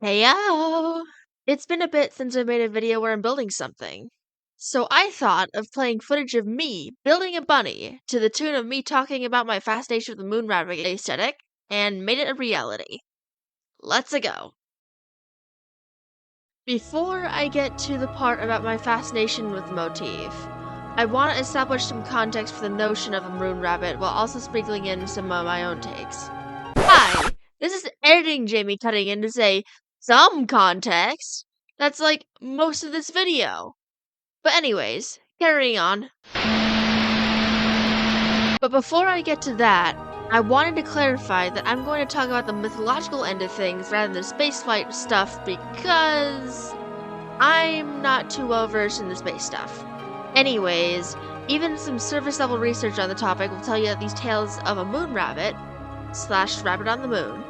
Heyo! It's been a bit since I made a video where I'm building something. So I thought of playing footage of me building a bunny to the tune of me talking about my fascination with the moon rabbit aesthetic and made it a reality. Let's-a go. Before I get to the part about my fascination with the motif, I want to establish some context for the notion of a moon rabbit while also sprinkling in some of my own takes. Hi, this is editing Jamie cutting in to say some context. That's like most of this video. But anyways, carrying on. But before I get to that, I wanted to clarify that I'm going to talk about the mythological end of things rather than the spaceflight stuff because I'm not too well versed in the space stuff. Anyways, even some surface level research on the topic will tell you that these tales of a moon rabbit / rabbit on the moon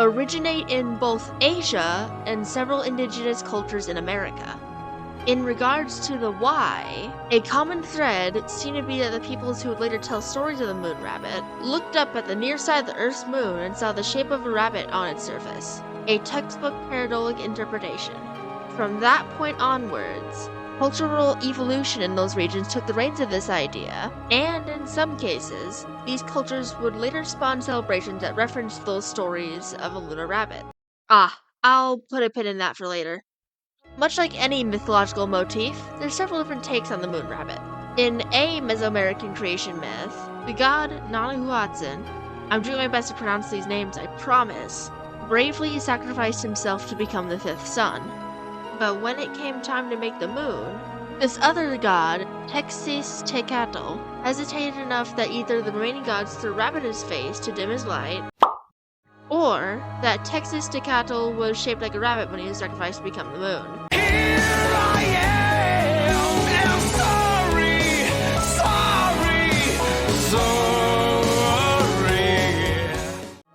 originate in both Asia and several indigenous cultures in America. In regards to the why, a common thread seemed to be that the peoples who would later tell stories of the moon rabbit looked up at the near side of the Earth's moon and saw the shape of a rabbit on its surface. A textbook pareidolia interpretation. From that point onwards, cultural evolution in those regions took the reins of this idea, and in some cases, these cultures would later spawn celebrations that referenced those stories of a lunar rabbit. I'll put a pin in that for later. Much like any mythological motif, there's several different takes on the moon rabbit. In a Mesoamerican creation myth, the god Nanahuatzin, I'm doing my best to pronounce these names, I promise, bravely sacrificed himself to become the fifth sun. But when it came time to make the moon, this other god, Texas-Tecatl, hesitated enough that either the remaining gods threw a rabbit in his face to dim his light, or that Texas-Tecatl was shaped like a rabbit when he was sacrificed to become the moon. Here I am sorry,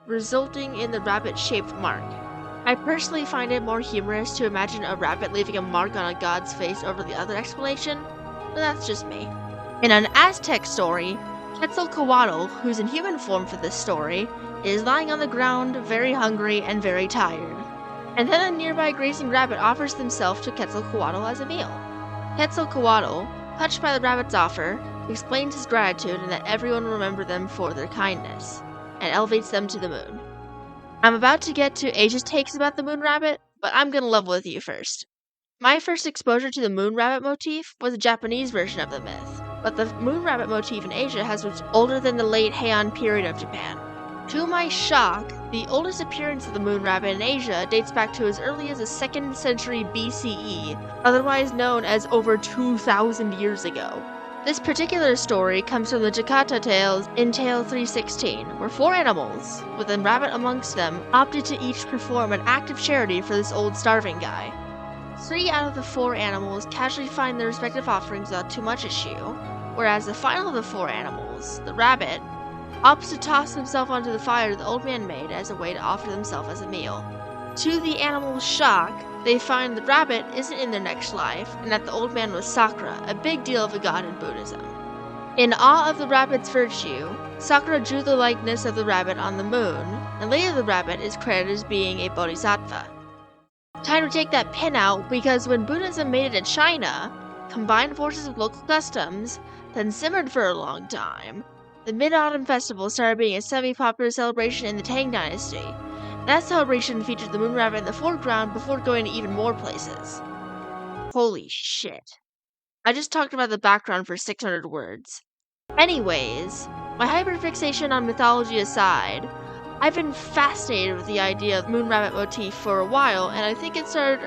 resulting in the rabbit-shaped mark. I personally find it more humorous to imagine a rabbit leaving a mark on a god's face over the other explanation, but that's just me. In an Aztec story, Quetzalcoatl, who's in human form for this story, is lying on the ground, very hungry and very tired. And then a nearby grazing rabbit offers himself to Quetzalcoatl as a meal. Quetzalcoatl, touched by the rabbit's offer, explains his gratitude and that everyone will remember them for their kindness, and elevates them to the moon. I'm about to get to Asia's takes about the moon rabbit, but I'm gonna level with you first. My first exposure to the moon rabbit motif was a Japanese version of the myth, but the moon rabbit motif in Asia has roots older than the late Heian period of Japan. To my shock, the oldest appearance of the moon rabbit in Asia dates back to as early as the 2nd century BCE, otherwise known as over 2,000 years ago. This particular story comes from the Jakarta Tales in Tale 316, where 4 animals, with a rabbit amongst them, opted to each perform an act of charity for this old starving guy. 3 out of the 4 animals casually find their respective offerings without too much issue, whereas the final of the 4 animals, the rabbit, opts to toss himself onto the fire the old man made as a way to offer themselves as a meal. To the animals' shock, they find the rabbit isn't in their next life, and that the old man was Sakra, a big deal of a god in Buddhism. In awe of the rabbit's virtue, Sakra drew the likeness of the rabbit on the moon, and later the rabbit is credited as being a bodhisattva. Time to take that pin out, because when Buddhism made it to China, combined forces with local customs, then simmered for a long time, the Mid-Autumn Festival started being a semi-popular celebration in the Tang Dynasty. That celebration featured the moon rabbit in the foreground before going to even more places. Holy shit. I just talked about the background for 600 words. Anyways, my hyperfixation on mythology aside, I've been fascinated with the idea of the moon rabbit motif for a while, and I think it started,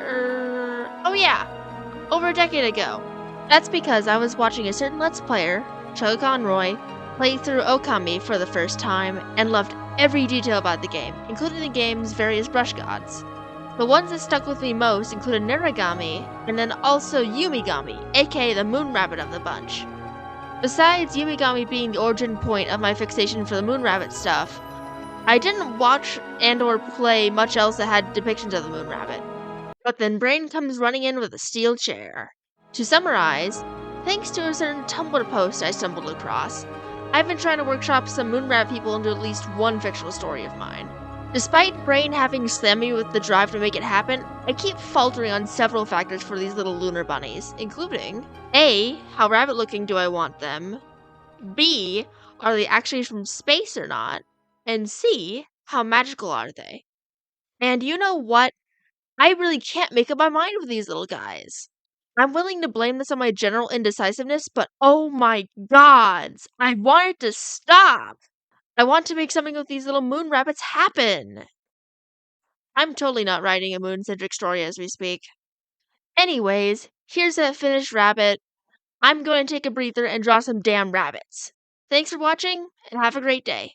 over a decade ago. That's because I was watching a certain Let's Player, Chuck Conroy, play through Okami for the first time, and loved every detail about the game, including the game's various brush gods. The ones that stuck with me most included Neragami, and then also Yumigami, aka the moon rabbit of the bunch. Besides Yumigami being the origin point of my fixation for the moon rabbit stuff, I didn't watch and or play much else that had depictions of the moon rabbit. But then Brain comes running in with a steel chair. To summarize, thanks to a certain Tumblr post I stumbled across, I've been trying to workshop some moon rabbit people into at least one fictional story of mine. Despite Brain having slammed me with the drive to make it happen, I keep faltering on several factors for these little lunar bunnies, including A. How rabbit looking do I want them? B. Are they actually from space or not? And C. How magical are they? And you know what? I really can't make up my mind with these little guys. I'm willing to blame this on my general indecisiveness, but oh my gods, I want it to stop! I want to make something with these little moon rabbits happen! I'm totally not writing a moon-centric story as we speak. Anyways, here's that finished rabbit. I'm going to take a breather and draw some damn rabbits. Thanks for watching, and have a great day.